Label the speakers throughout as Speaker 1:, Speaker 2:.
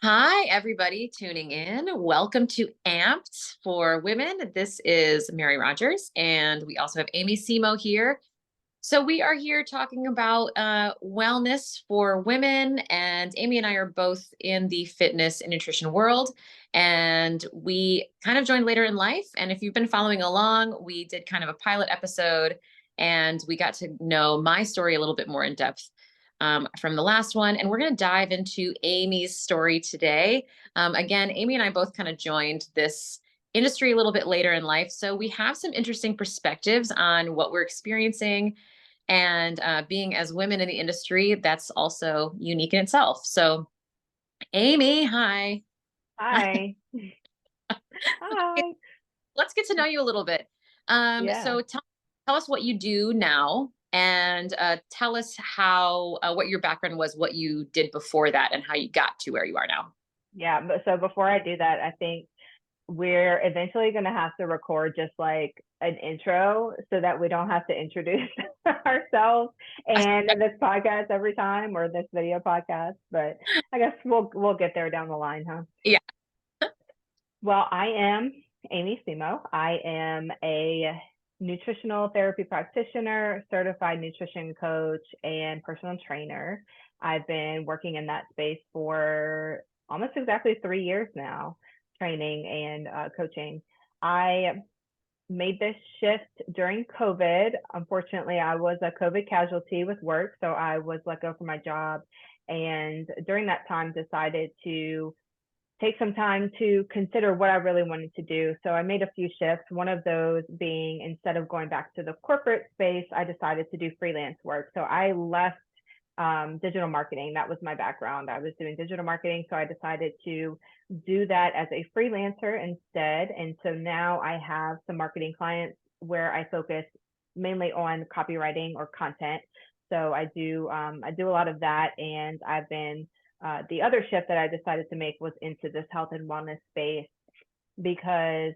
Speaker 1: Hi, everybody tuning in. Welcome to Amped for Women. This is Mary Rogers, and we also have Amy Cimo here. So, we are here talking about wellness for women, and Amy and I are both in the fitness and nutrition world. And we kind of joined later in life. And if you've been following along, we did kind of a pilot episode, and we got to know my story a little bit more in depth from the last one. And we're going to dive into Amy's story today. Again, Amy and I both kind of joined this industry a little bit later in life. So we have some interesting perspectives on what we're experiencing. And being as women in the industry, that's also unique in itself. So, Amy, hi.
Speaker 2: Hi. Hi.
Speaker 1: Let's get to know you a little bit. Um,
Speaker 2: Yeah.
Speaker 1: so tell us what you do now, and tell us how what your background was, what you did before that, and how you got to where you are now.
Speaker 2: Yeah. But so before I do that, I think we're eventually going to have to record just like an intro so that we don't have to introduce ourselves and this podcast every time or this video podcast. But I guess we'll get there down the line, huh?
Speaker 1: Yeah.
Speaker 2: Well, I am Amy Cimo. I am a nutritional therapy practitioner, certified nutrition coach, and personal trainer. I've been working in that space for almost exactly 3 years now, training and coaching. I made this shift during COVID. Unfortunately, I was a COVID casualty with work, so I was let go from my job. And during that time, decided to take some time to consider what I really wanted to do. So I made a few shifts. One of those being instead of going back to the corporate space, I decided to do freelance work. So I left digital marketing. That was my background. I was doing digital marketing. So I decided to do that as a freelancer instead. And so now I have some marketing clients where I focus mainly on copywriting or content. So I do a lot of that, and I've been the other shift that I decided to make was into this health and wellness space because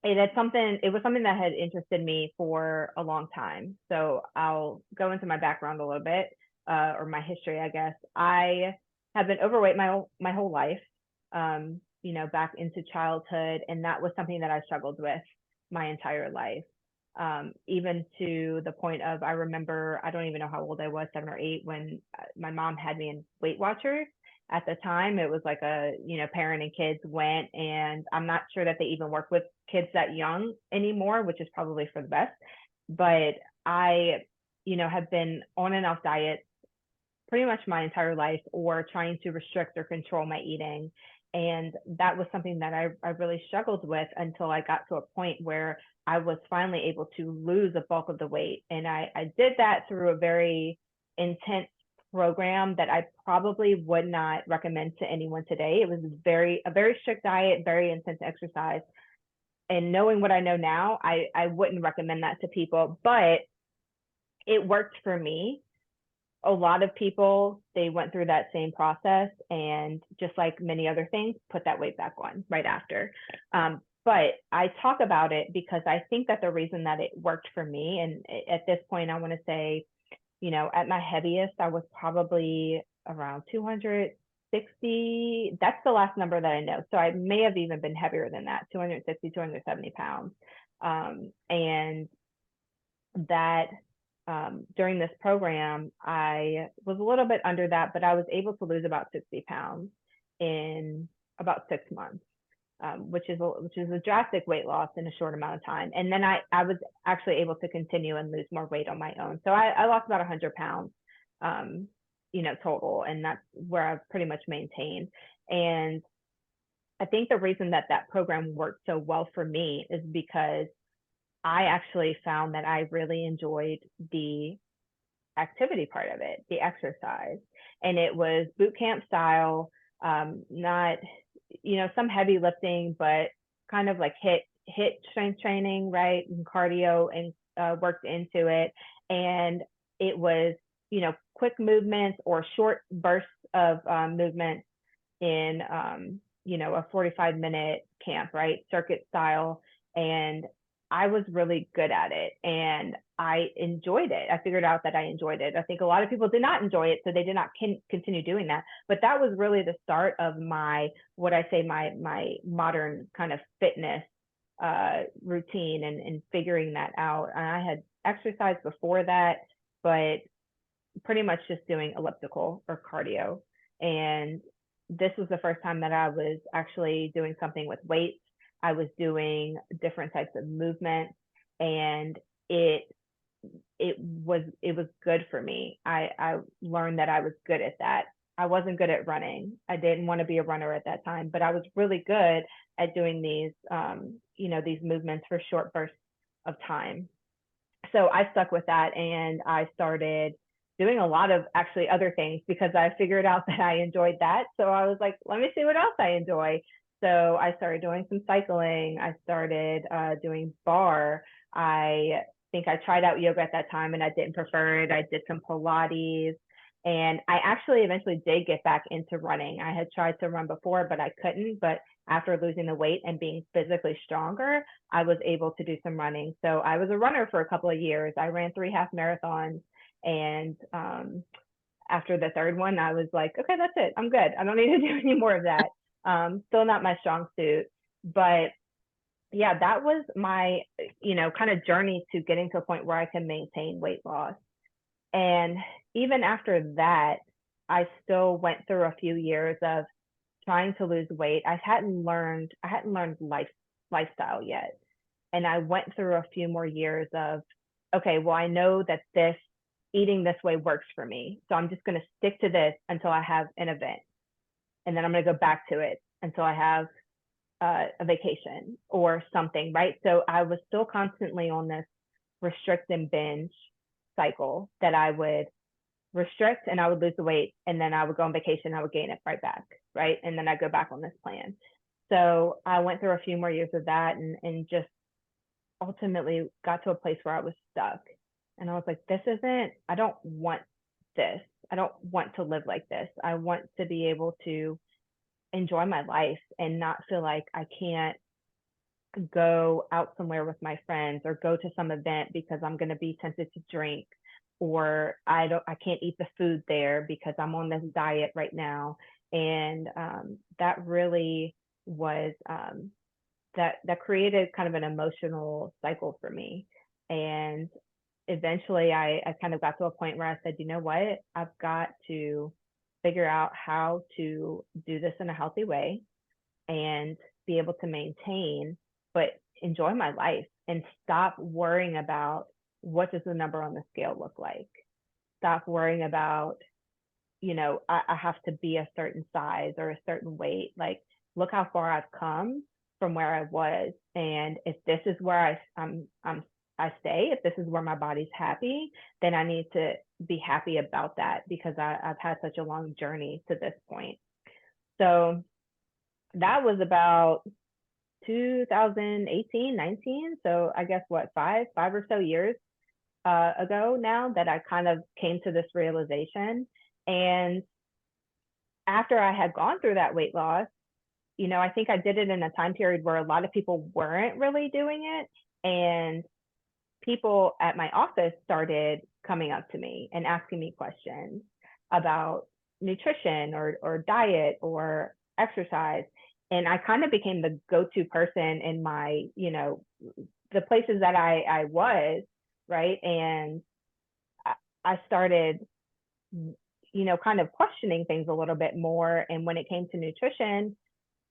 Speaker 2: it was something that had interested me for a long time. So I'll go into my background a little bit, or my history, I guess. I have been overweight my whole life, back into childhood, and that was something that I struggled with my entire life. Even to the point of I remember I don't even know how old I was, 7 or 8, when my mom had me in Weight Watchers. At the time, it was like parent and kids went, and I'm not sure that they even work with kids that young anymore, which is probably for the best. But I, have been on and off diets pretty much my entire life, or trying to restrict or control my eating. And that was something that I really struggled with until I got to a point where I was finally able to lose a bulk of the weight. And I did that through a very intense program that I probably would not recommend to anyone today. It was a very strict diet, very intense exercise. And knowing what I know now, I wouldn't recommend that to people, but it worked for me. A lot of people, they went through that same process, and just like many other things, put that weight back on right after. But I talk about it because I think that the reason that it worked for me, and at this point I want to say, at my heaviest I was probably around 260. That's the last number that I know, so I may have even been heavier than that, 260, 270 pounds. And that during this program, I was a little bit under that, but I was able to lose about 60 pounds in about 6 months, which is a drastic weight loss in a short amount of time. And then I was actually able to continue and lose more weight on my own. So I lost about 100 pounds, total, and that's where I've pretty much maintained. And I think the reason that that program worked so well for me is because I actually found that I really enjoyed the activity part of it, the exercise. And it was boot camp style, not, some heavy lifting, but kind of like hit strength training, right? And cardio, and worked into it. And it was, quick movements or short bursts of movement in, a 45-minute camp, right? Circuit style. And I was really good at it and I enjoyed it. I figured out that I enjoyed it. I think a lot of people did not enjoy it, so they did not continue doing that. But that was really the start of my, what I say, my modern kind of fitness routine and figuring that out. And I had exercised before that, but pretty much just doing elliptical or cardio. And this was the first time that I was actually doing something with weights. I was doing different types of movement, and it it was good for me. I learned that I was good at that. I wasn't good at running. I didn't want to be a runner at that time, but I was really good at doing these these movements for short bursts of time. So I stuck with that, and I started doing a lot of actually other things because I figured out that I enjoyed that. So I was like, let me see what else I enjoy. So I started doing some cycling. I started doing bar. I think I tried out yoga at that time and I didn't prefer it. I did some Pilates, and I actually eventually did get back into running. I had tried to run before, but I couldn't. But after losing the weight and being physically stronger, I was able to do some running. So I was a runner for a couple of years. I ran 3 half marathons. And after the third one, I was like, okay, that's it. I'm good. I don't need to do any more of that. Still not my strong suit. But yeah, that was my, kind of journey to getting to a point where I can maintain weight loss. And even after that, I still went through a few years of trying to lose weight. I hadn't learned lifestyle yet. And I went through a few more years of, okay, well, I know that this eating this way works for me. So I'm just going to stick to this until I have an event. And then I'm going to go back to it until I have a vacation or something, right? So I was still constantly on this restrict and binge cycle that I would restrict and I would lose the weight, and then I would go on vacation, I would gain it right back, right? And then I go back on this plan. So I went through a few more years of that, and just ultimately got to a place where I was stuck. And I was like, I don't want this. I don't want to live like this. I want to be able to enjoy my life and not feel like I can't go out somewhere with my friends or go to some event because I'm going to be tempted to drink, or I can't eat the food there because I'm on this diet right now. And that really was that created kind of an emotional cycle for me. And eventually I kind of got to a point where I said, you know what, I've got to figure out how to do this in a healthy way and be able to maintain, but enjoy my life and stop worrying about what does the number on the scale look like. Stop worrying about, I have to be a certain size or a certain weight. Like, look how far I've come from where I was. And if this is where I stay, if this is where my body's happy, then I need to be happy about that because I've had such a long journey to this point. So that was about 2018, 19. So I guess what, five or so years ago now that I kind of came to this realization. And after I had gone through that weight loss, I think I did it in a time period where a lot of people weren't really doing it. And people at my office started coming up to me and asking me questions about nutrition or diet or exercise. And I kind of became the go-to person in my, the places that I was, right? And I started, kind of questioning things a little bit more. And when it came to nutrition,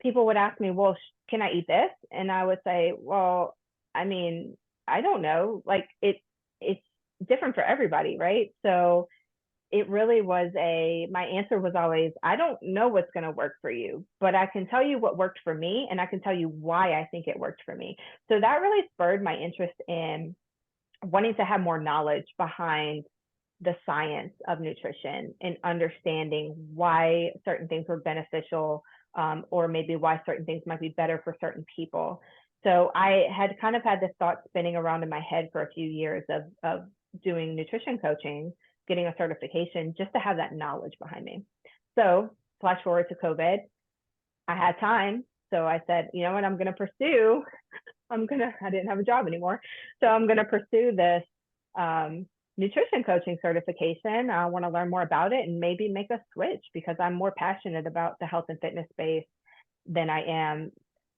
Speaker 2: people would ask me, well, can I eat this? And I would say, well, I mean, I don't know. Like it's different for everybody, right? So it really was my answer was always, I don't know what's going to work for you, but I can tell you what worked for me and I can tell you why I think it worked for me. So that really spurred my interest in wanting to have more knowledge behind the science of nutrition and understanding why certain things were beneficial, or maybe why certain things might be better for certain people. So I had kind of had this thought spinning around in my head for a few years of doing nutrition coaching, getting a certification just to have that knowledge behind me. So flash forward to COVID, I had time. So I said, you know what, I'm going to pursue I didn't have a job anymore. So I'm going to pursue this um, nutrition coaching certification. I want to learn more about it and maybe make a switch because I'm more passionate about the health and fitness space than I am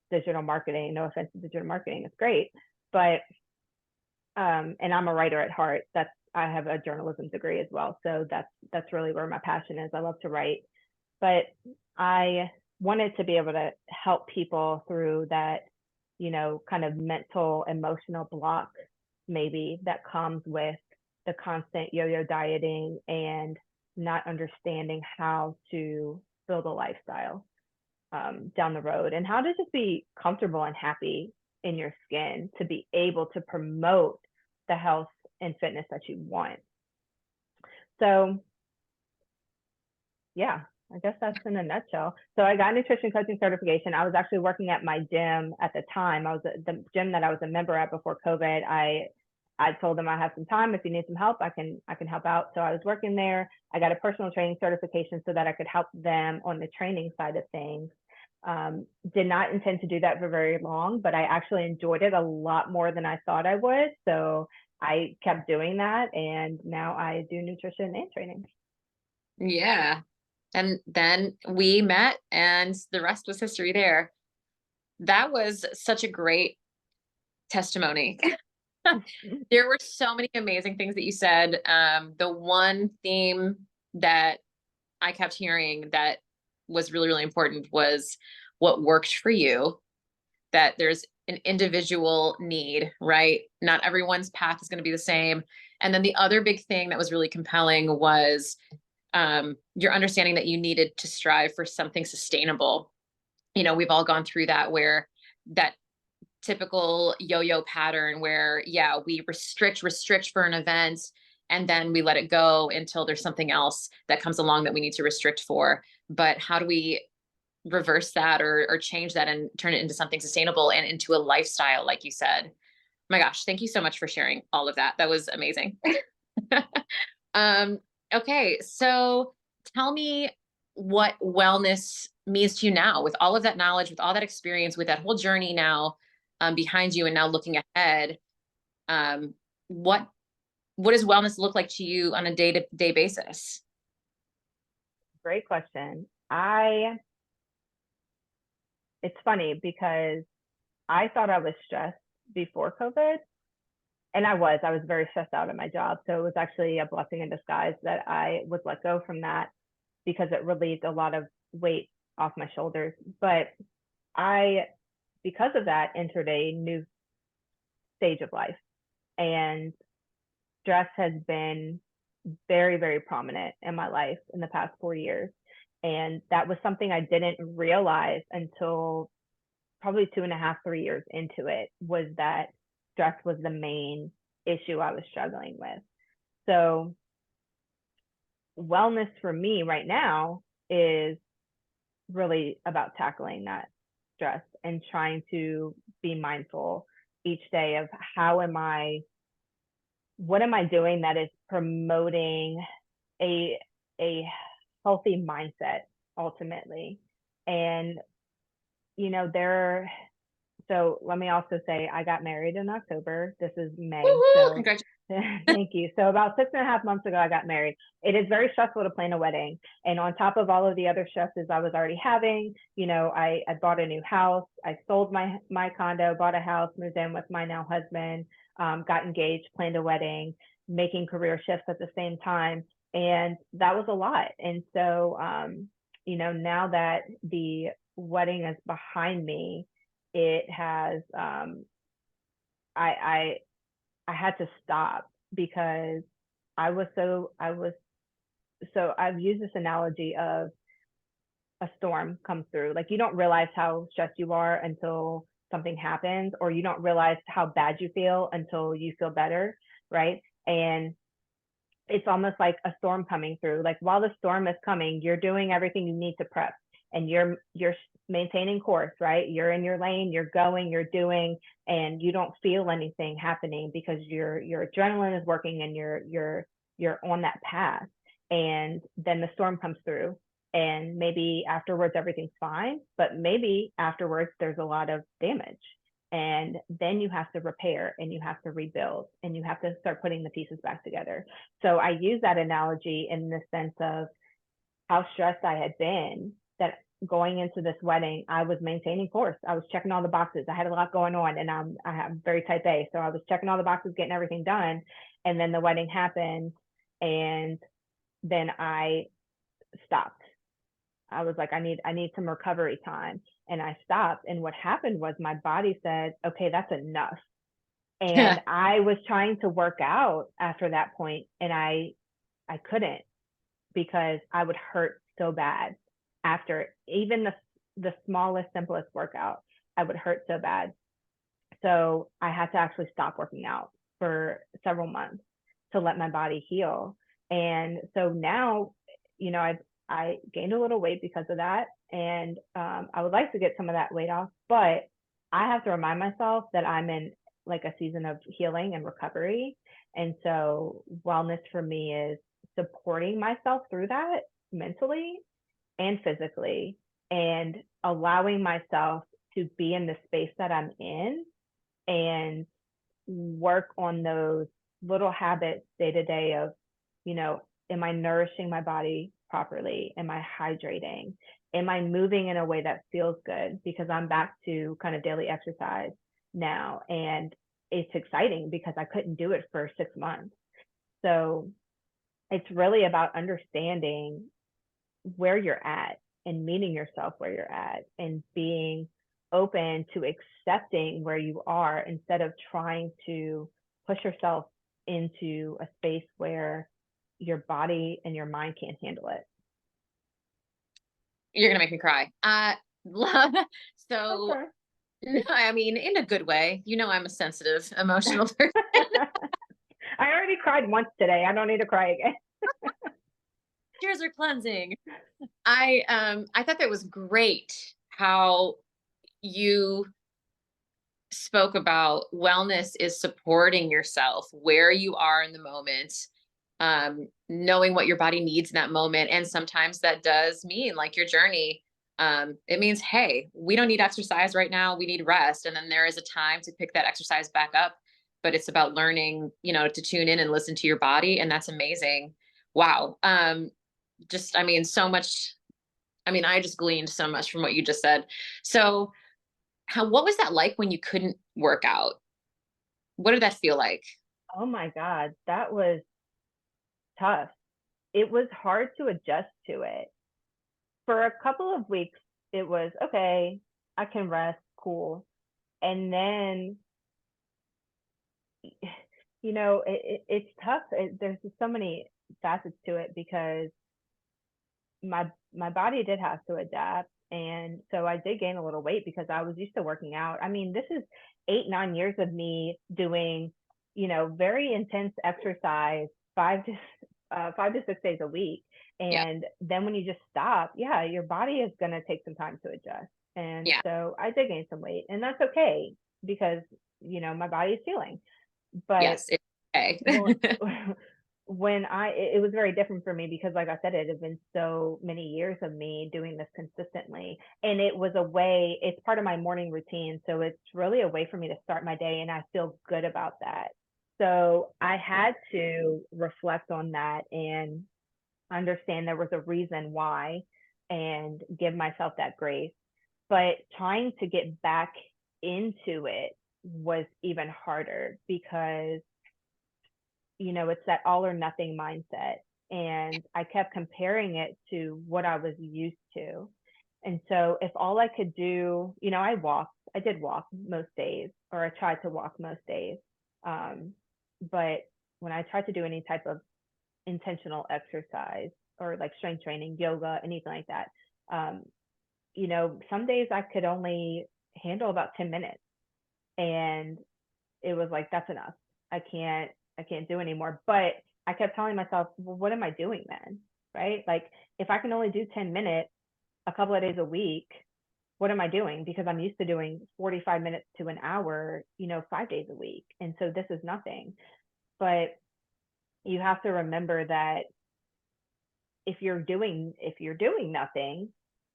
Speaker 2: digital marketing. No offense to digital marketing, it's great. But, and I'm a writer at heart. I have a journalism degree as well. So that's really where my passion is. I love to write, but I wanted to be able to help people through that, kind of mental, emotional block, maybe that comes with the constant yo-yo dieting and not understanding how to build a lifestyle down the road and how to just be comfortable and happy in your skin to be able to promote the health and fitness that you want. So yeah, I guess that's in a nutshell. So I got nutrition coaching certification. I was actually working at my gym at the time. I was at the gym that I was a member at before COVID. I told them I have some time. If you need some help, I can help out. So I was working there. I got a personal training certification so that I could help them on the training side of things. Did not intend to do that for very long, but I actually enjoyed it a lot more than I thought I would. So I kept doing that, and now I do nutrition and training.
Speaker 1: Yeah. And then we met and the rest was history there. That was such a great testimony. There were so many amazing things that you said. The one theme that I kept hearing that was really, really important was what worked for you, that there's an individual need, right? Not everyone's path is going to be the same. And then the other big thing that was really compelling was your understanding that you needed to strive for something sustainable. We've all gone through that where that typical yo-yo pattern where, yeah, we restrict for an event and then we let it go until there's something else that comes along that we need to restrict for. But how do we reverse that or change that and turn it into something sustainable and into a lifestyle, like you said? My gosh, thank you so much for sharing all of that. That was amazing. Okay, so tell me what wellness means to you now with all of that knowledge, with all that experience, with that whole journey now behind you, and now looking ahead. Um, what what does wellness look like to you on a day-to-day basis?
Speaker 2: Great question. It's funny because I thought I was stressed before COVID, and I was very stressed out at my job. So it was actually a blessing in disguise that I was let go from that because it relieved a lot of weight off my shoulders. But I, because of that, entered a new stage of life, and stress has been very, very prominent in my life in the past 4 years. And that was something I didn't realize until probably 2.5, 3 years into it, was that stress was the main issue I was struggling with. So wellness for me right now is really about tackling that stress and trying to be mindful each day of what am I doing that is promoting a a healthy mindset ultimately. And there, so let me also say I got married in October. This is May.
Speaker 1: Woo-hoo,
Speaker 2: So
Speaker 1: congratulations.
Speaker 2: thank you. So about 6.5 months ago, I got married. It is very stressful to plan a wedding. And on top of all of the other stresses I was already having, I bought a new house. I sold my condo, bought a house, moved in with my now husband, got engaged, planned a wedding, making career shifts at the same time. And that was a lot. And so, now that the wedding is behind me, it has, I had to stop because so I've used this analogy of a storm comes through. Like, you don't realize how stressed you are until something happens, or you don't realize how bad you feel until you feel better, right? And it's almost like a storm coming through. Like, while the storm is coming, you're doing everything you need to prep, and you're maintaining course, right? You're in your lane, you're going, you're doing, and you don't feel anything happening because your adrenaline is working and you're on that path. And then the storm comes through, and maybe afterwards everything's fine, but maybe afterwards there's a lot of damage. And then you have to repair and you have to rebuild and you have to start putting the pieces back together. So I use that analogy in the sense of how stressed I had been, that going into this wedding, I was maintaining course. I was checking all the boxes. I had a lot going on, and I have very type A. So I was checking all the boxes, getting everything done. And then the wedding happened, and then I stopped. I was like, I need some recovery time. And I stopped. And what happened was my body said, okay, that's enough. And I was trying to work out after that point, and I couldn't, because I would hurt so bad after even the smallest, simplest workout. I would hurt so bad. So I had to actually stop working out for several months to let my body heal. And so now, I gained a little weight because of that, and I would like to get some of that weight off, but I have to remind myself that I'm in like a season of healing and recovery. And so wellness for me is supporting myself through that mentally and physically, and allowing myself to be in the space that I'm in and work on those little habits day to day of, am I nourishing my body properly? Am I hydrating? Am I moving in a way that feels good? Because I'm back to kind of daily exercise now. And it's exciting because I couldn't do it for 6 months. So it's really about understanding where you're at and meeting yourself where you're at and being open to accepting where you are instead of trying to push yourself into a space where your body and your mind can't handle it.
Speaker 1: You're gonna make me cry. Love. So,
Speaker 2: Okay.
Speaker 1: no, I mean, in a good way. I'm a sensitive, emotional person.
Speaker 2: I already cried once today. I don't need to cry again.
Speaker 1: Tears are cleansing. I thought that was great how you spoke about wellness is supporting yourself where you are in the moment, knowing what your body needs in that moment. And sometimes that does mean, like your journey, it means, hey, we don't need exercise right now. We need rest. And then there is a time to pick that exercise back up. But it's about learning, to tune in and listen to your body. And that's amazing. Wow. I mean, so much. I mean, I just gleaned so much from what you just said. So, what was that like when you couldn't work out? What did that feel like?
Speaker 2: Oh my God, that was tough. It was hard to adjust to it. For a couple of weeks, it was okay, I can rest, cool. And then, it's tough. There's just so many facets to it because my body did have to adapt. And so I did gain a little weight because I was used to working out. I mean, this is 8, 9 years of me doing, very intense exercise, 5 to 6 days a week.
Speaker 1: Yeah.
Speaker 2: And then when you just stop, yeah, your body is going to take some time to adjust. And
Speaker 1: Yeah.
Speaker 2: so I did gain some weight, and that's okay because, my body is healing. But
Speaker 1: Yes. Okay.
Speaker 2: well, when it was very different for me because, like I said, it had been so many years of me doing this consistently, and it was a way. It's part of my morning routine, so it's really a way for me to start my day, and I feel good about that. So I had to reflect on that and understand there was a reason why, and give myself that grace. But trying to get back into it was even harder because it's that all or nothing mindset. And I kept comparing it to what I was used to. And so if all I could do, I did walk most days, or I tried to walk most days. But when I tried to do any type of intentional exercise or like strength training, yoga, anything like that, um, some days I could only handle about 10 minutes. And it was like, that's enough. I can't do anymore. But I kept telling myself, well, what am I doing then? Right? Like, if I can only do 10 minutes a couple of days a week, what am I doing? Because I'm used to doing 45 minutes to an hour, 5 days a week. And so this is nothing. But you have to remember that if you're doing nothing,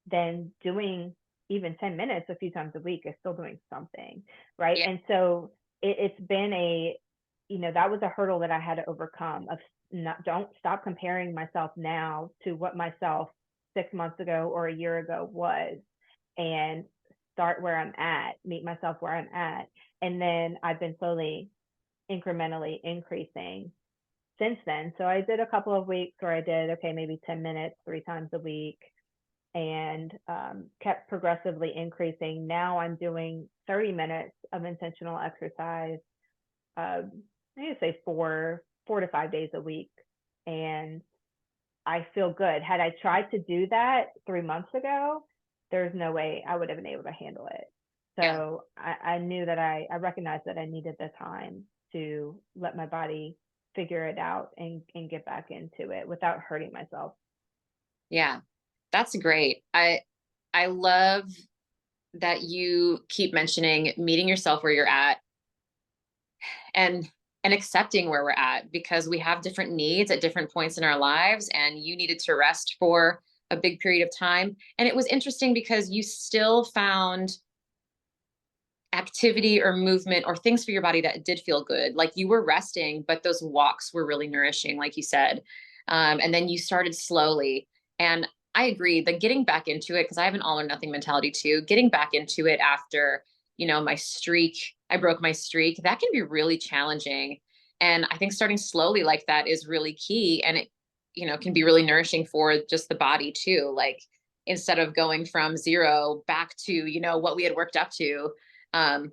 Speaker 2: then doing even 10 minutes a few times a week is still doing something, right?
Speaker 1: Yeah.
Speaker 2: And so it's been a, that was a hurdle that I had to overcome of not, don't stop comparing myself now to what myself 6 months ago or a year ago was, and start where I'm at, meet myself where I'm at. And then I've been slowly, incrementally increasing since then. So I did a couple of weeks where I did, okay, maybe 10 minutes 3 times a week, and kept progressively increasing. Now I'm doing 30 minutes of intentional exercise, I need to say 4 to 5 days a week. And I feel good. Had I tried to do that 3 months ago, there's no way I would have been able to handle it.
Speaker 1: Yeah.
Speaker 2: So I knew that I recognized that I needed the time to let my body figure it out and get back into it without hurting myself.
Speaker 1: Yeah. That's great. I love that you keep mentioning meeting yourself where you're at, and accepting where we're at, because we have different needs at different points in our lives, and you needed to rest for a big period of time. And it was interesting because you still found activity or movement or things for your body that did feel good. Like you were resting, but those walks were really nourishing, like you said. And then you started slowly. And I agree that getting back into it, because I have an all or nothing mentality too, getting back into it after, my streak, I broke my streak, that can be really challenging. And I think starting slowly like that is really key. And it, can be really nourishing for just the body too. Like instead of going from zero back to, what we had worked up to,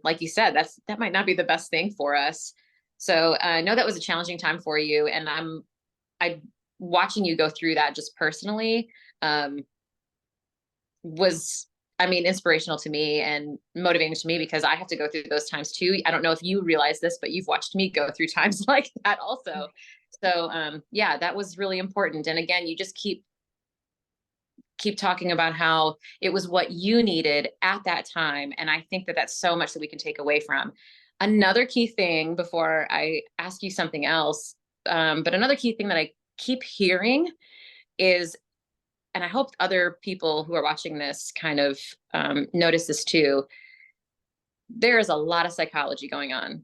Speaker 1: like you said, that might not be the best thing for us. So I know that was a challenging time for you, and I watching you go through that just personally, um, was, I mean, inspirational to me and motivating to me, because I have to go through those times too. I don't know if you realize this, but you've watched me go through times like that also. So yeah, that was really important. And again, you just keep talking about how it was what you needed at that time. And I think that that's so much that we can take away from. Another key thing before I ask you something else, but another key thing that I keep hearing is, and I hope other people who are watching this kind of notice this too, there is a lot of psychology going on,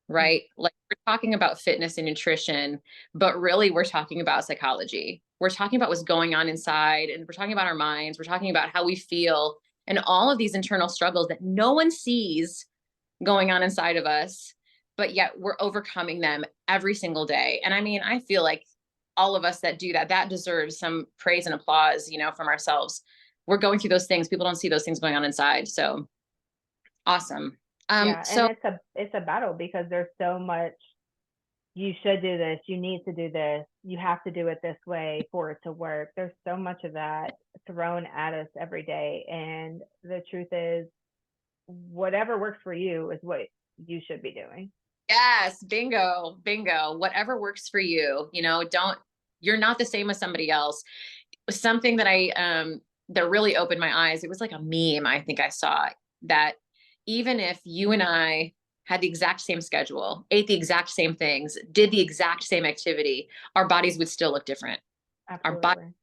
Speaker 1: right? Like we're talking about fitness and nutrition, but really we're talking about psychology. We're talking about what's going on inside, and we're talking about our minds. We're talking about how we feel and all of these internal struggles that no one sees going on inside of us, but yet we're overcoming them every single day. And I mean, I feel like all of us that do that, that deserves some praise and applause, from ourselves. We're going through those things. People don't see those things going on inside. So awesome.
Speaker 2: Yeah, and
Speaker 1: So
Speaker 2: it's a battle because there's so much, you should do this, you need to do this, you have to do it this way for it to work. There's so much of that thrown at us every day. And the truth is, whatever works for you is what you should be doing.
Speaker 1: yes, bingo, bingo. Whatever works for you, you're not the same as somebody else. Something that that really opened my eyes. It was like a meme I think I saw, that even if you and I had the exact same schedule, ate the exact same things, did the exact same activity, our bodies would still look different. Our body,
Speaker 2: Absolutely.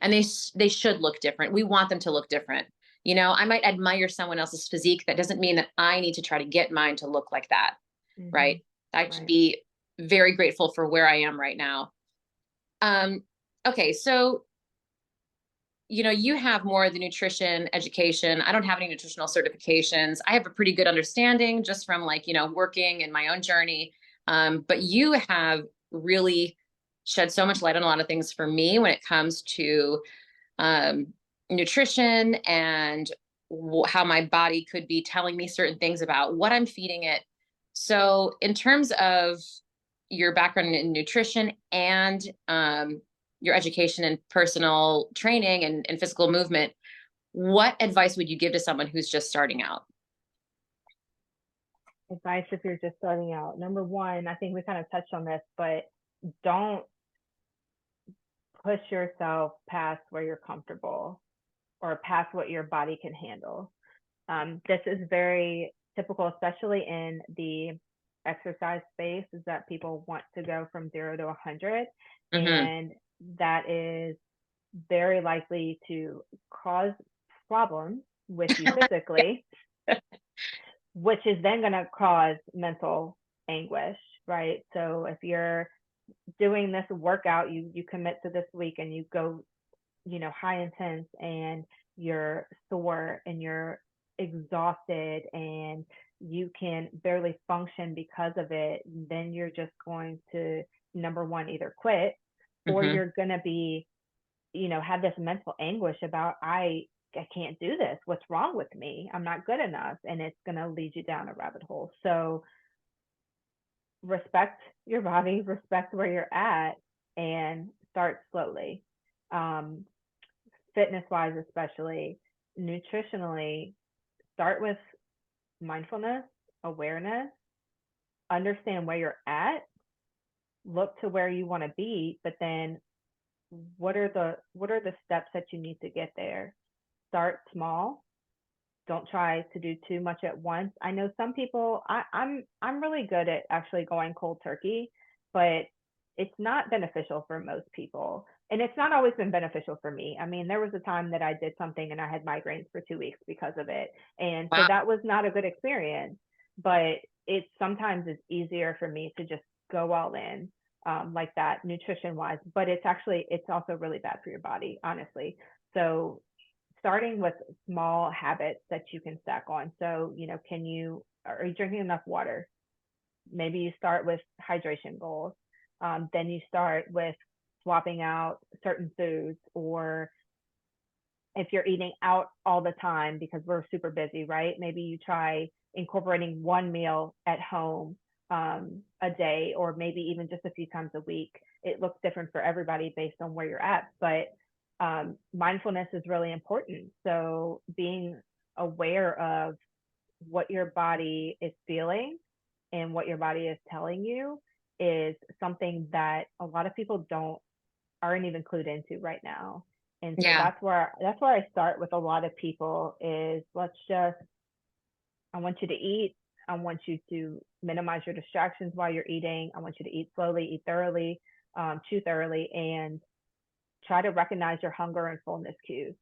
Speaker 1: and they should look different. We want them to look different. I might admire someone else's physique. That doesn't mean that I need to try to get mine to look like that,
Speaker 2: Hmm.
Speaker 1: right? I should
Speaker 2: Right.
Speaker 1: be very grateful for where I am right now. Um, okay, so you have more of the nutrition education. I don't have any nutritional certifications. I have a pretty good understanding just from like, working in my own journey. But you have really shed so much light on a lot of things for me when it comes to um, nutrition and how my body could be telling me certain things about what I'm feeding it. So, in terms of your background in nutrition and your education and personal training and physical movement, what advice would you give to someone who's just starting out?
Speaker 2: Advice if you're just starting out. Number one, I think we kind of touched on this, but don't push yourself past where you're comfortable or past what your body can handle. This is very typical, especially in the exercise space, is that people want to go from 0 to 100.
Speaker 1: Mm-hmm.
Speaker 2: And that is very likely to cause problems with you physically, which is then going to cause mental anguish, right? So if you're doing this workout, you commit to this week and you go, high intense, and you're sore and you're exhausted and you can barely function because of it, then you're just going to, number one, either quit, or
Speaker 1: Hmm.
Speaker 2: you're going to be, have this mental anguish about, I can't do this. What's wrong with me? I'm not good enough. And it's going to lead you down a rabbit hole. So respect your body, respect where you're at, and start slowly. Um, Fitness wise, especially nutritionally, start with mindfulness, awareness, understand where you're at, look to where you want to be, but then what are the steps that you need to get there? Start small. Don't try to do too much at once. I know some people, I'm really good at actually going cold turkey, but it's not beneficial for most people. And it's not always been beneficial for me. I mean, there was a time that I did something and I had migraines for 2 weeks because of it. And so
Speaker 1: Wow.
Speaker 2: that was not a good experience. But it sometimes is easier for me to just go all in, like that, nutrition wise. But it's also really bad for your body, honestly. So starting with small habits that you can stack on. So, are you drinking enough water? Maybe you start with hydration goals. Then you start with swapping out certain foods, or if you're eating out all the time because we're super busy, right? Maybe you try incorporating one meal at home a day, or maybe even just a few times a week. It looks different for everybody based on where you're at, but mindfulness is really important. So being aware of what your body is feeling and what your body is telling you is something that a lot of people aren't even clued into right now. And so
Speaker 1: Yeah.
Speaker 2: that's where I start with a lot of people is, I want you to eat. I want you to minimize your distractions while you're eating. I want you to eat slowly, eat thoroughly, chew thoroughly, and try to recognize your hunger and fullness cues,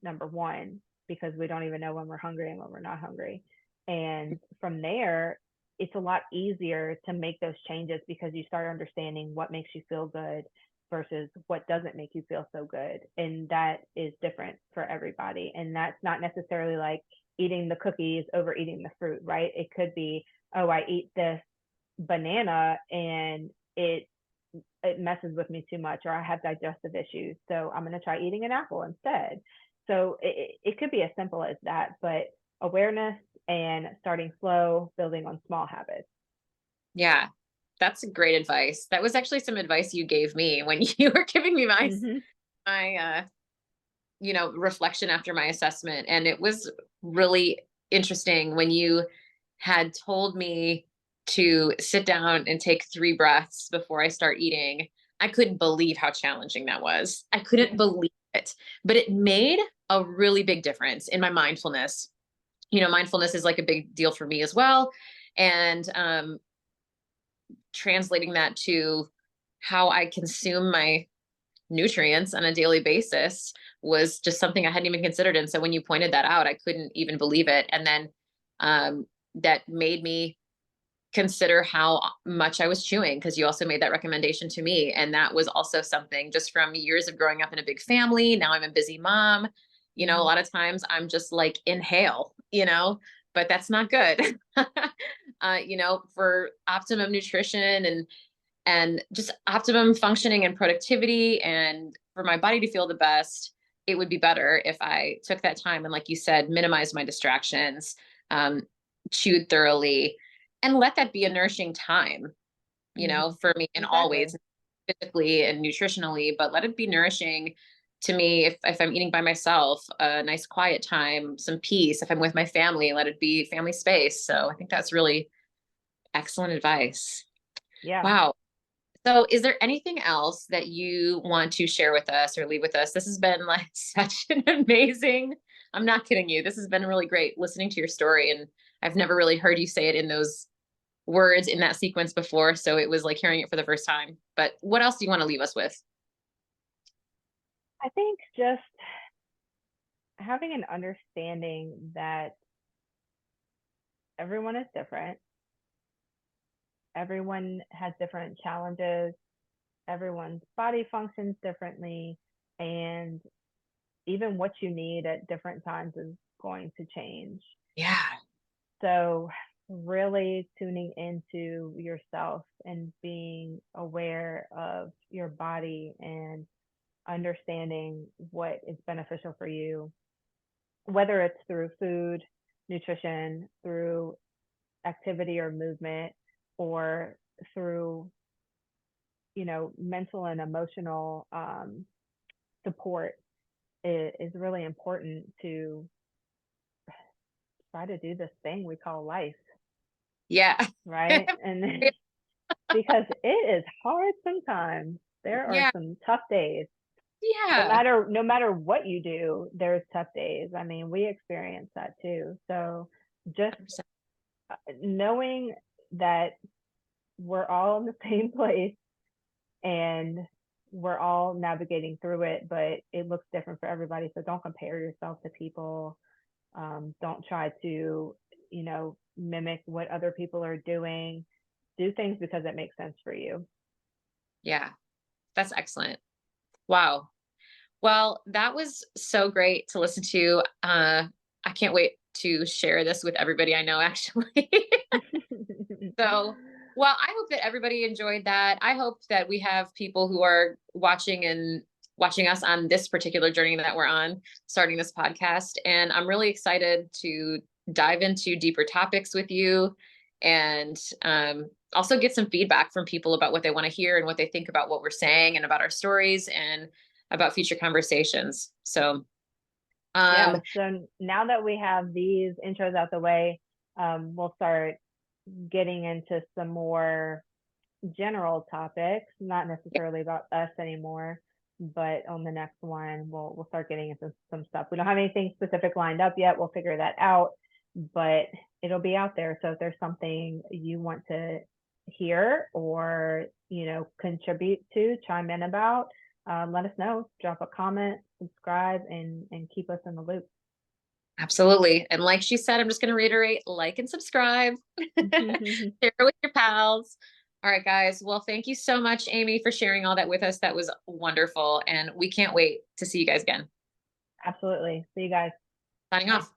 Speaker 2: number one, because we don't even know when we're hungry and when we're not hungry. And from there, it's a lot easier to make those changes because you start understanding what makes you feel good versus what doesn't make you feel so good. And that is different for everybody. And that's not necessarily like eating the cookies over eating the fruit, right? It could be, oh, I eat this banana and it messes with me too much, or I have digestive issues, so I'm going to try eating an apple instead. So it could be as simple as that, but awareness and starting slow, building on small habits.
Speaker 1: Yeah. That's great advice. That was actually some advice you gave me when you were giving me
Speaker 2: Mm-hmm.
Speaker 1: my reflection after my assessment. And it was really interesting when you had told me to sit down and take 3 breaths before I start eating. I couldn't believe how challenging that was. I couldn't
Speaker 2: Yeah.
Speaker 1: believe it, but it made a really big difference in my mindfulness. Mindfulness is like a big deal for me as well. And translating that to how I consume my nutrients on a daily basis was just something I hadn't even considered. And so when you pointed that out, I couldn't even believe it. And then that made me consider how much I was chewing, because you also made that recommendation to me. And that was also something just from years of growing up in a big family. Now I'm a busy mom. A
Speaker 2: Mm-hmm.
Speaker 1: lot of times I'm just like, inhale, but that's not good. For optimum nutrition and just optimum functioning and productivity, and for my body to feel the best, it would be better if I took that time and, like you said, minimize my distractions, um, chewed thoroughly, and let that be a nourishing time,
Speaker 2: Mm-hmm.
Speaker 1: for me in all
Speaker 2: Exactly.
Speaker 1: ways, physically and nutritionally, but let it be nourishing to me if I'm eating by myself, a nice quiet time, some peace. If I'm with my family, let it be family space. So I think that's really excellent advice.
Speaker 2: Yeah.
Speaker 1: Wow. So, is there anything else that you want to share with us or leave with us? This has been like such an amazing, I'm not kidding you. This has been really great listening to your story. And I've never really heard you say it in those words in that sequence before. So it was like hearing it for the first time. But what else do you want to leave us with?
Speaker 2: I think just having an understanding that everyone is different, everyone has different challenges, everyone's body functions differently, and even what you need at different times is going to change.
Speaker 1: Yeah.
Speaker 2: So, really tuning into yourself and being aware of your body and understanding what is beneficial for you, whether it's through food, nutrition, through activity or movement, or through, mental and emotional support is really important to try to do this thing we call life,
Speaker 1: Yeah.
Speaker 2: right? And because it is hard sometimes. There are
Speaker 1: Yeah.
Speaker 2: some tough days. No
Speaker 1: Yeah.
Speaker 2: matter no matter what you do, there's tough days. I mean, we experience that too. So just
Speaker 1: 100%.
Speaker 2: knowing that we're all in the same place and we're all navigating through it, but it looks different for everybody. So don't compare yourself to people. Don't try to, mimic what other people are doing. Do things because it makes sense for you.
Speaker 1: Yeah. That's excellent. Wow. Well, that was so great to listen to. I can't wait to share this with everybody I know, actually. So, well, I hope that everybody enjoyed that. I hope that we have people who are watching us on this particular journey that we're on, starting this podcast. And I'm really excited to dive into deeper topics with you and also get some feedback from people about what they want to hear and what they think about what we're saying and about our stories and about future conversations. So,
Speaker 2: Yeah.
Speaker 1: um,
Speaker 2: So now that we have these intros out the way, we'll start getting into some more general topics, not necessarily about us anymore, but on the next one, we'll start getting into some stuff. We don't have anything specific lined up yet. We'll figure that out, but it'll be out there. So if there's something you want to hear or contribute to, chime in about, let us know. Drop a comment, subscribe, and keep us in the loop.
Speaker 1: Absolutely. And like she said, I'm just going to reiterate, like and subscribe. Share with your pals. All right, guys. Well, thank you so much, Amy, for sharing all that with us. That was wonderful. And we can't wait to see you guys again.
Speaker 2: Absolutely. See you guys.
Speaker 1: Signing
Speaker 2: Bye.
Speaker 1: off.